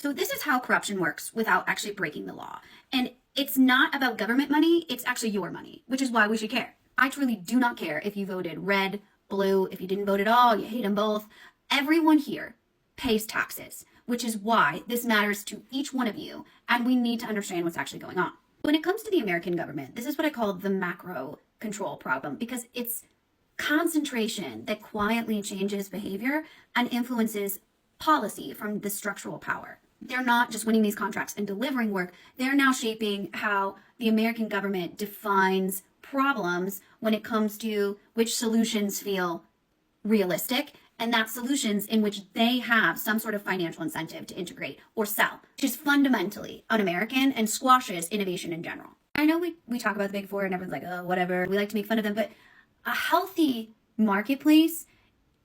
So this is how corruption works without actually breaking the law. And it's not about government money, it's actually your money, which is why we should care. I truly do not care if you voted red, blue, if you didn't vote at all, you hate them both. Everyone here pays taxes, which is why this matters to each one of you, and we need to understand what's actually going on. When it comes to the American government, this is what I call the macro control problem, because it's concentration that quietly changes behavior and influences policy from the structural power. They're not just winning these contracts and delivering work, they're now shaping how the American government defines problems when it comes to which solutions feel realistic, and that's solutions in which they have some sort of financial incentive to integrate or sell, which is fundamentally un-American and squashes innovation in general. I know we talk about the big four and everyone's like, oh, whatever, we like to make fun of them, but a healthy marketplace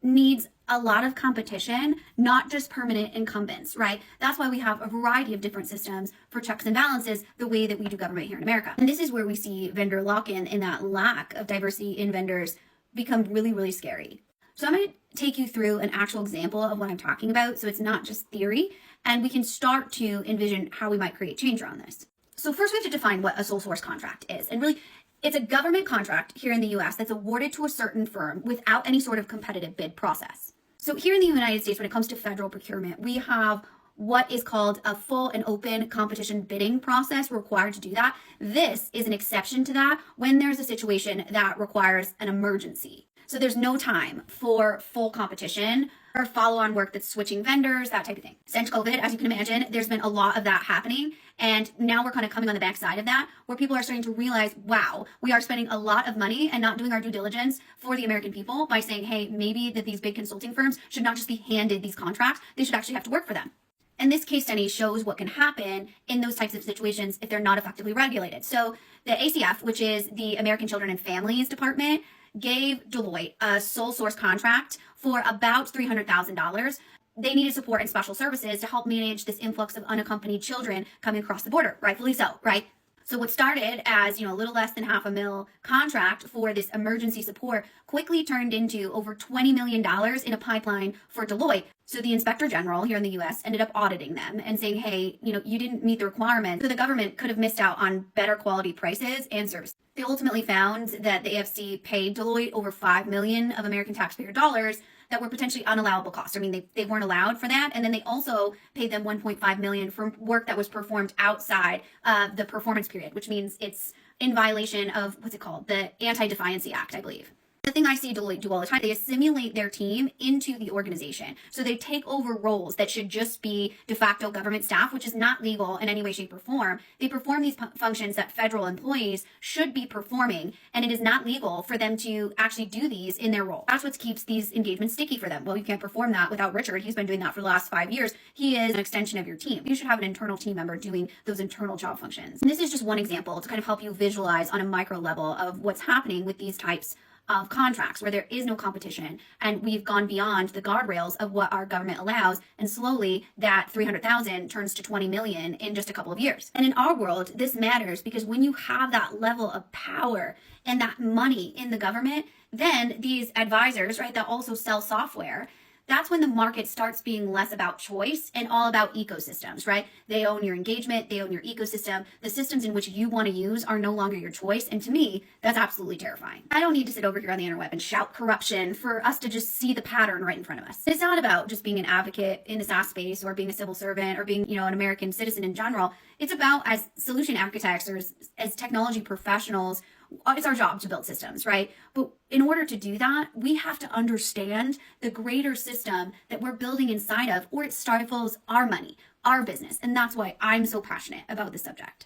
needs a lot of competition, not just permanent incumbents, right? That's why we have a variety of different systems for checks and balances the way that we do government here in America. And this is where we see vendor lock-in and that lack of diversity in vendors become really, really scary. So I'm going to take you through an actual example of what I'm talking about, so it's not just theory, and we can start to envision how we might create change around this. So first we have to define what a sole source contract is. And really, it's a government contract here in the US that's awarded to a certain firm without any sort of competitive bid process. So here in the United States, when it comes to federal procurement, we have what is called a full and open competition bidding process required to do that. This is an exception to that when there's a situation that requires an emergency. So there's no time for full competition or follow-on work that's switching vendors, that type of thing. Since COVID, as you can imagine, there's been a lot of that happening. And now we're kind of coming on the backside of that, where people are starting to realize, wow, we are spending a lot of money and not doing our due diligence for the American people by saying, hey, maybe that these big consulting firms should not just be handed these contracts, they should actually have to work for them. And this case study shows what can happen in those types of situations if they're not effectively regulated. So the ACF, which is the American Children and Families Department, gave Deloitte a sole source contract for about $300,000. They needed support and special services to help manage this influx of unaccompanied children coming across the border, rightfully so, right? So what started as, a little less than $500,000 contract for this emergency support quickly turned into over $20 million in a pipeline for Deloitte. So the Inspector General here in the US ended up auditing them and saying, hey, you didn't meet the requirements. So the government could have missed out on better quality prices and service. They ultimately found that the AFC paid Deloitte over $5 million of American taxpayer dollars that were potentially unallowable costs. I mean, they weren't allowed for that. And then they also paid them $1.5 million for work that was performed outside the performance period, which means it's in violation of, what's it called? The Anti-Defiancy Act, I believe. The thing I see Deloitte do all the time, they assimilate their team into the organization. So they take over roles that should just be de facto government staff, which is not legal in any way, shape, or form. They perform these functions that federal employees should be performing, and it is not legal for them to actually do these in their role. That's what keeps these engagements sticky for them. Well, you can't perform that without Richard. He's been doing that for the last 5 years. He is an extension of your team. You should have an internal team member doing those internal job functions. And this is just one example to kind of help you visualize on a micro level of what's happening with these types of contracts where there is no competition, and we've gone beyond the guardrails of what our government allows, and slowly that 300,000 turns to 20 million in just a couple of years. And in our world, this matters because when you have that level of power and that money in the government, then these advisors, right, that also sell software, that's when the market starts being less about choice and all about ecosystems, right? They own your engagement, they own your ecosystem. The systems in which you want to use are no longer your choice. And to me, that's absolutely terrifying. I don't need to sit over here on the interweb and shout corruption for us to just see the pattern right in front of us. It's not about just being an advocate in the SaaS space or being a civil servant or being, an American citizen in general. It's about, as solution architects or as technology professionals, it's our job to build systems, right? But in order to do that, we have to understand the greater system that we're building inside of, or it stifles our money, our business. And that's why I'm so passionate about this subject.